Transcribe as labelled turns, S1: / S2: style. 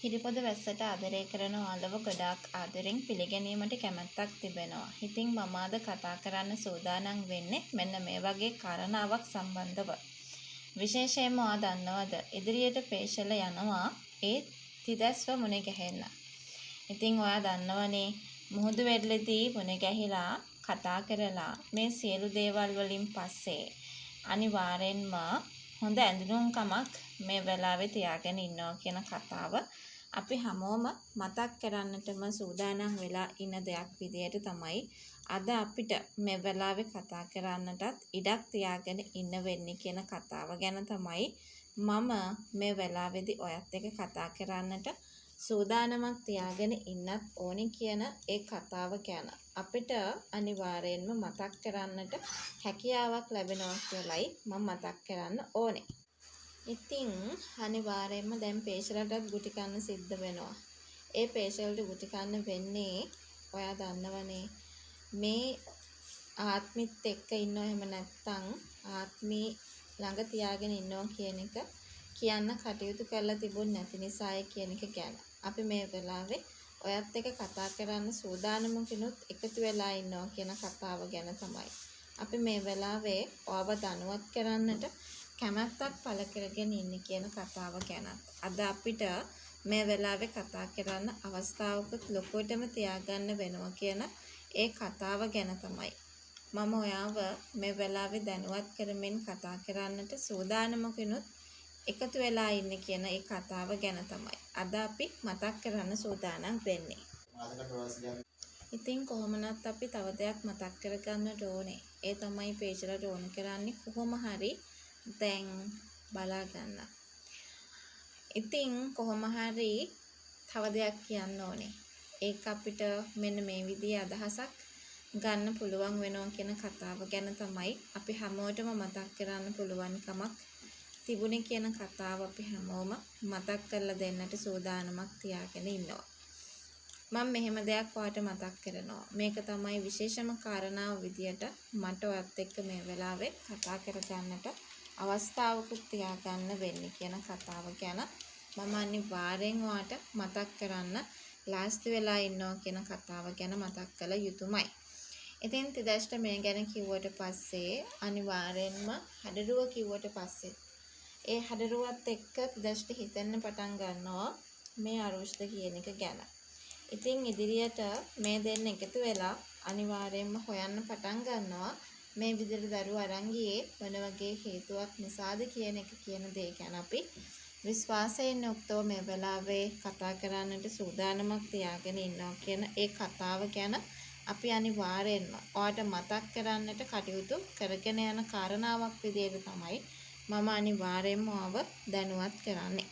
S1: හිරිපොද වැස්සට ආදරය කරන ඔයාලව ගොඩාක් ආදරෙන් පිළිගැනීමට කැමැත්තක් තිබෙනවා. ඉතින් මම අද කතා කරන්න සූදානම් වෙන්නේ මෙන්න මේ වගේ කාරණාවක් සම්බන්ධව. විශේෂයෙන්ම ඔයා දන්නවද ඉදිරියට පේශල යනවා ඒ තිදැස්ව මුණ ගැහෙන්න. ඉතින් ඔයා දන්නවනේ මුහුදු වෙරළේදී මුණ ගැහිලා කතා කරලා මේ සියලු දේවල් වලින් පස්සේ අනිවාර්යෙන්ම හොඳ ඇඳුම්කමක් මේ වෙලාවේ තියාගෙන ඉන්නවා කියන කතාව අපි හැමෝම මතක් කරන්නටම සූදානම් වෙලා ඉන්න දෙයක් විදියට තමයි අද අපිට මේ වෙලාවේ කතා කරන්නටත් ඉඩක් තියාගෙන ඉන්න වෙන්නේ කියන කතාව ගැන තමයි මම මේ වෙලාවේදී ඔයත් එක්ක කතා කරන්නට සූදානමක් තියාගෙන ඉන්නත් ඕනේ කියන ඒ කතාව ගැන අපිට අනිවාර්යෙන්ම මතක් කරන්නට හැකියාවක් ලැබෙනවා කියලායි මම මතක් කරන්න ඕනේ. ඉතින් අනිවාර්යෙන්ම දැන් පේශලටත් ගුටි කන්න සිද්ධ වෙනවා. ඒ පේශලට ගුටි කන්න වෙන්නේ ඔයා දන්නවනේ මේ ආත්මිත් එක්ක ඉන්නව එහෙම නැත්නම් ආත්මී ළඟ තියාගෙන ඉන්නවා කියන එක කියන්න කටයුතු කරලා තිබුණ නැති නිසායි කියන එක ගැන. අපි මේ වෙලාවේ ඔයත් එක්ක කතා කරන්න සූදානමකිනුත් එකතු වෙලා ඉන්නවා කියන කතාව ගැන තමයි. අපි මේ වෙලාවේ ඔයව දැනුවත් කරන්නට කැමැත්තක් පළ කරගෙන ඉන්නේ කියන කතාව ගැන. අද අපිට මේ වෙලාවේ කතා කරන්න අවස්ථාවකුත් ලොකුවටම තියාගන්න වෙනවා කියන ඒ කතාව ගැන තමයි. මම ඔයාව මේ වෙලාවේ දැනුවත් කරමින් කතා කරන්නට සූදානමකිනුත් එකතු වෙලා ඉන්නේ කියන ඒ කතාව ගැන තමයි අද අපි මතක් කරන්න සූදානම් වෙන්නේ. ඉතින් කොහොමනත් අපි තව දෙයක් මතක් කරගන්නට ඕනේ. ඒ තමයි පේජලට ඕන කරන්නේ කොහොම හරි දැන් බලා ගන්න. ඉතින් කොහොම හරි තව දෙයක් කියන්න ඕනේ. ඒක අපිට මෙන්න මේ විදිහේ අදහසක් ගන්න පුළුවන් වෙනවා කියන කතාව ගැන තමයි අපි හැමෝටම මතක් කරන්න පුළුවන් කමක් තිබුණේ කියන කතාව අපි හැමෝම මතක් කරලා දෙන්නට සූදානමක් තියාගෙන ඉන්නවා. මම මෙහෙම දෙයක් ඔයාලට මතක් කරනවා. මේක තමයි විශේෂම කාරණාව විදියට මට ඔයත් එක්ක මේ වෙලාවේ කතා කරගන්නට අවස්ථාවකුත් තියාගන්න වෙන්නේ කියන කතාව ගැන මම අනිවාර්යෙන් ඔයාලට මතක් කරන්න ලාස්ති වෙලා ඉන්නවා කියන කතාව ගැන මතක් කළ යුතුමයි. ඉතින් තිදැස්ට මේ ගැන කිව්වට පස්සේ අනිවාර්යෙන්ම හඩරුව කිව්වට පස්සේ ඒ හඩරුවත් එක්ක තිදැස්ට හිතෙන්න පටන් ගන්නවා මේ අරුෂ්ද කියන එක ගැන. ඉතින් ඉදිරියට මේ දෙන්න එකතු වෙලා අනිවාර්යෙන්ම හොයන්න පටන් ගන්නවා මේ විදිහට දරුවෝ අරන් ගියේ මොන වගේ හේතුවක් නිසාද කියන එක කියන දේ ගැන අපි විශ්වාසයෙන් යුක්තව මේ වෙලාවේ කතා කරන්නට සූදානමක් තියාගෙන ඉන්නවා කියන ඒ කතාව ගැන අපි අනිවාර්යෙන්ම ඔයාලට මතක් කරන්නට කටයුතු කරගෙන යන කාරණාවක් විදිහට තමයි මම අනිවාර්යෙන්ම ඔයාව දැනුවත් කරන්නේ.